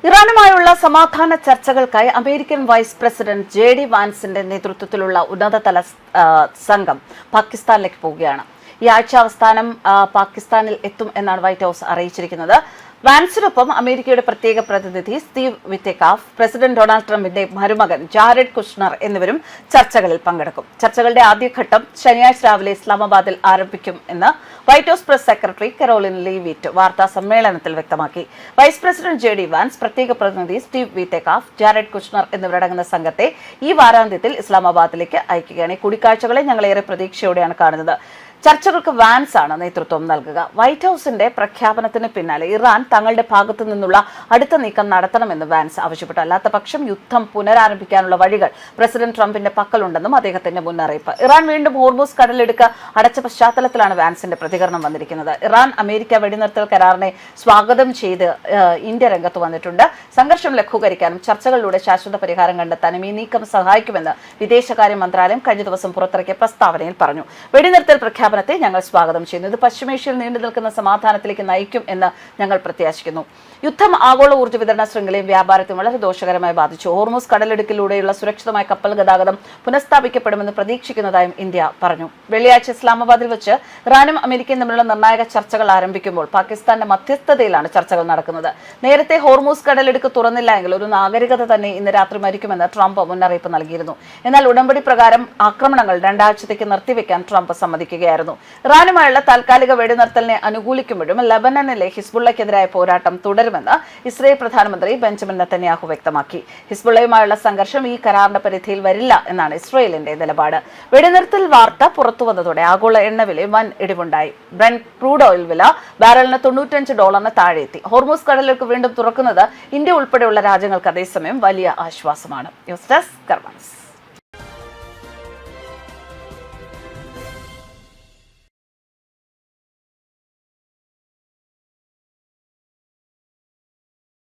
ഇറാനുമായുള്ള സമാധാന ചർച്ചകൾക്കായി American vice president ജെ.ഡി. വാൻസിന്റെ നേതൃത്വത്തിലുള്ള ഉന്നതതല സംഘം പാകിസ്ഥാനിലേക്ക് പോവുകയാണ്. ഈ ആഴ്ച അവസാനം പാകിസ്ഥാനിൽ എത്തും എന്നാണ് വൈറ്റ് ഹൌസ് അറിയിച്ചിരിക്കുന്നത്. വാൻസിനൊപ്പം അമേരിക്കയുടെ പ്രത്യേക പ്രതിനിധി സ്റ്റീവ് വിറ്റെക്കോഫ്, പ്രസിഡന്റ് ഡൊണാൾഡ് ട്രംപിന്റെ മരുമകൻ ജാരഡ് കുഷ്ണർ എന്നിവരും ചർച്ചകളിൽ പങ്കെടുക്കും. ചർച്ചകളുടെ ആദ്യഘട്ടം ശനിയാഴ്ച രാവിലെ ഇസ്ലാമാബാദിൽ ആരംഭിക്കും എന്ന് white house press secretary Karoline Leavitt വാർത്താ സമ്മേളനത്തിൽ വ്യക്തമാക്കി. Vice president ജെ.ഡി. വാൻസ്, പ്രത്യേക പ്രതിനിധി സ്റ്റീവ് വിറ്റെക്കോഫ്, ജാരഡ് കുഷ്ണർ എന്നിവരടങ്ങുന്ന സംഘത്തെ ഈ വാരാന്ത്യത്തിൽ ഇസ്ലാമാബാദിലേക്ക് അയക്കുകയാണ്. ഈ കൂടിക്കാഴ്ചകളെ ഞങ്ങൾ ഏറെ പ്രതീക്ഷയോടെയാണ് കാണുന്നത്. ചർച്ചകൾക്ക് വാൻസ് ആണ് നേതൃത്വം നൽകുക. വൈറ്റ് ഹൌസിന്റെ പ്രഖ്യാപനത്തിന് പിന്നാലെ ഇറാൻ തങ്ങളുടെ ഭാഗത്തു നിന്നുള്ള അടുത്ത നീക്കം നടത്തണമെന്ന് വാൻസ് ആവശ്യപ്പെട്ടു. അല്ലാത്ത പക്ഷം യുദ്ധം പുനരാരംഭിക്കാനുള്ള വഴികൾ പ്രസിഡന്റ് ട്രംപിന്റെ പക്കലുണ്ടെന്നും അദ്ദേഹത്തിന്റെ മുന്നറിയിപ്പ്. ഇറാൻ വീണ്ടും ഹോർമൂസ് കടലിടുക്ക് അടച്ച പശ്ചാത്തലത്തിലാണ് വാൻസിന്റെ പ്രതികരണം വന്നിരിക്കുന്നത്. ഇറാൻ അമേരിക്ക വെടിനിർത്തൽ കരാറിനെ സ്വാഗതം ചെയ്ത് ഇന്ത്യ രംഗത്ത് വന്നിട്ടുണ്ട്. സംഘർഷം ലഘൂകരിക്കാനും ചർച്ചകളിലൂടെ ശാശ്വത പരിഹാരം കണ്ടെത്താനും ഈ നീക്കം സഹായിക്കുമെന്ന് വിദേശകാര്യ മന്ത്രാലയം കഴിഞ്ഞ ദിവസം പുറത്തിറക്കിയ പ്രസ്താവനയിൽ പറഞ്ഞു. വെടിനിർത്തൽ പ്രഖ്യാപനത്തെ ഞങ്ങൾ സ്വാഗതം ചെയ്യുന്നു. ഇത് പശ്ചിമേഷ്യയിൽ നീണ്ടു നിൽക്കുന്ന സമാധാനത്തിലേക്ക് നയിക്കും എന്ന് ഞങ്ങൾ പ്രത്യാശിക്കുന്നു. യുദ്ധം ആഗോള ഊർജ്ജ വിതരണ ശൃംഖലയും വ്യാപാരത്തെയും വളരെ ദോഷകരമായി ബാധിച്ചു. ഹോർമൂസ് കടലിടുക്കിലൂടെയുള്ള സുരക്ഷിതമായ കപ്പൽ ഗതാഗതം പുനഃസ്ഥാപിക്കപ്പെടുമെന്ന് പ്രതീക്ഷിക്കുന്നതായും ഇന്ത്യ പറഞ്ഞു. വെള്ളിയാഴ്ച ഇസ്ലാമാബാദിൽ വെച്ച് ഇറാനും അമേരിക്കയും തമ്മിലുള്ള നിർണായക ചർച്ചകൾ ആരംഭിക്കുമ്പോൾ പാകിസ്ഥാന്റെ മധ്യസ്ഥതയിലാണ് ചർച്ചകൾ നടക്കുന്നത്. നേരത്തെ ഹോർമൂസ് കടലിടുക്ക് തുറന്നില്ല എങ്കിൽ ഒരു നാഗരികത തന്നെ ഇന്ന് രാത്രി മരിക്കുമെന്ന് ട്രംപ് മുന്നറിയിപ്പ് നൽകിയിരുന്നു. എന്നാൽ ഉടമ്പടി പ്രകാരം ആക്രമണങ്ങൾ 2 ആഴ്ചത്തേക്ക് നിർത്തിവെക്കാൻ ട്രംപ് സമ്മതിക്കുകയായിരുന്നു. ഇറാനുമായുള്ള താൽക്കാലിക വെടിനിർത്തലിനെ അനുകൂലിക്കുമ്പോഴും ലബനനിലെ ഹിസ്ബുള്ളക്കെതിരായ പോരാട്ടം തുടരുമെന്ന് ഇസ്രയേൽ പ്രധാനമന്ത്രി ബെഞ്ചമിൻ നെതന്യാഹു വ്യക്തമാക്കി. ഹിസ്ബുള്ളയുമായുള്ള സംഘർഷം ഈ കരാറിന്റെ പരിധിയിൽ വരില്ല എന്നാണ് ഇസ്രയേലിന്റെ നിലപാട്. വെടിനിർത്തൽ വാർത്ത പുറത്തുവന്നതോടെ ആഗോള എണ്ണവിലയിൽ വൻ ഇടിവുണ്ടായി. ബ്രന്റ് ക്രൂഡ് ഓയിൽ വില ബാരലിന് $95 താഴെയെത്തി. ഹോർമൂസ് കടലിലേക്ക് വീണ്ടും തുറക്കുന്നത് ഇന്ത്യ ഉൾപ്പെടെയുള്ള രാജ്യങ്ങൾക്ക് അതേസമയം വലിയ ആശ്വാസമാണ്. ന്യൂസ് ഡെസ്ക് കർമ്മ.